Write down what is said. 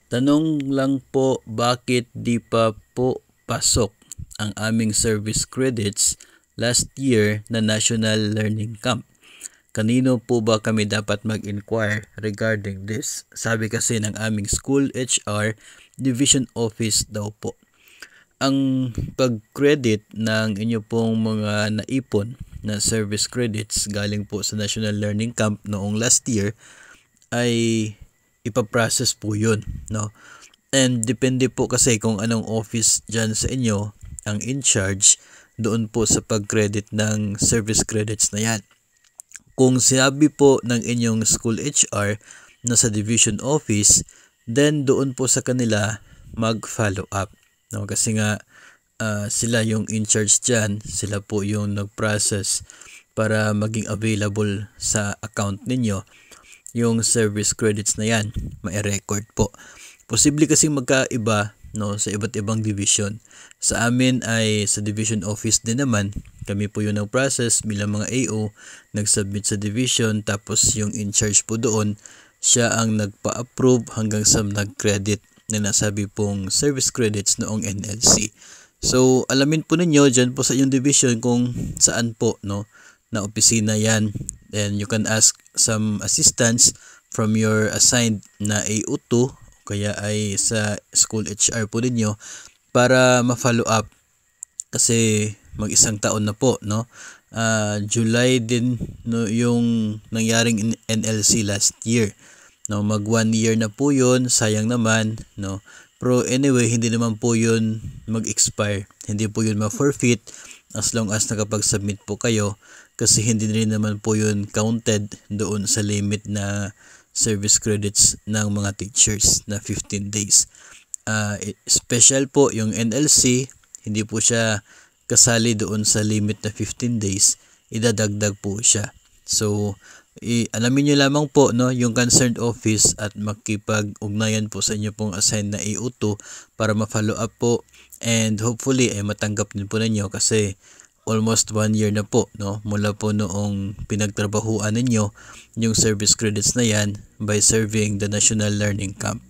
Tanong lang po, bakit di pa po pasok ang aming service credits last year na National Learning Camp? Kanino po ba kami dapat mag-inquire regarding this? Sabi kasi ng aming school HR division office daw po. Ang pag-credit ng inyo pong mga naipon na service credits galing po sa National Learning Camp noong last year ay ipaprocess po yun, no? And depende po kasi kung anong office dyan sa inyo ang in charge doon po sa pag-credit ng service credits na yan. Kung sinabi po ng inyong school HR na sa division office, then doon po sa kanila mag-follow up, no? Kasi nga sila yung in charge dyan, sila po yung nag-process para maging available sa account ninyo yung service credits na yan, mai-record po. Posible kasing magkaiba, no, sa iba't ibang division. Sa amin ay sa division office din naman, kami po yung nag-process bilang mga AO, nag-submit sa division, tapos yung in charge po doon, siya ang nagpa-approve hanggang sa nag-credit na nasabi pong service credits noong NLC. So, alamin po ninyo dyan po sa yung division kung saan po, no, na opisina yan. Then you can ask some assistance from your assigned na AO2 kaya ay sa school HR po ninyo para ma-follow up kasi mag-isang taon na po, no? July din, no, yung nangyaring NLC last year, no? Mag 1 year na po yun, sayang naman, no? Pero anyway, hindi naman po yun mag-expire, hindi po yun ma-forfeit as long as nakapag-submit po kayo kasi hindi rin naman po yun counted doon sa limit na service credits ng mga teachers na 15 days. Special po yung NLC, hindi po siya kasali doon sa limit na 15 days, idadagdag po siya. So, alamin nyo lamang po, no, yung concerned office at makipag-ugnayan po sa inyo pong assigned na AO2 para ma-follow up po and hopefully ay matanggap din po ninyo kasi almost 1 year na po, no, mula po noong pinagtrabahuan ninyo yung service credits na yan by serving the National Learning Camp.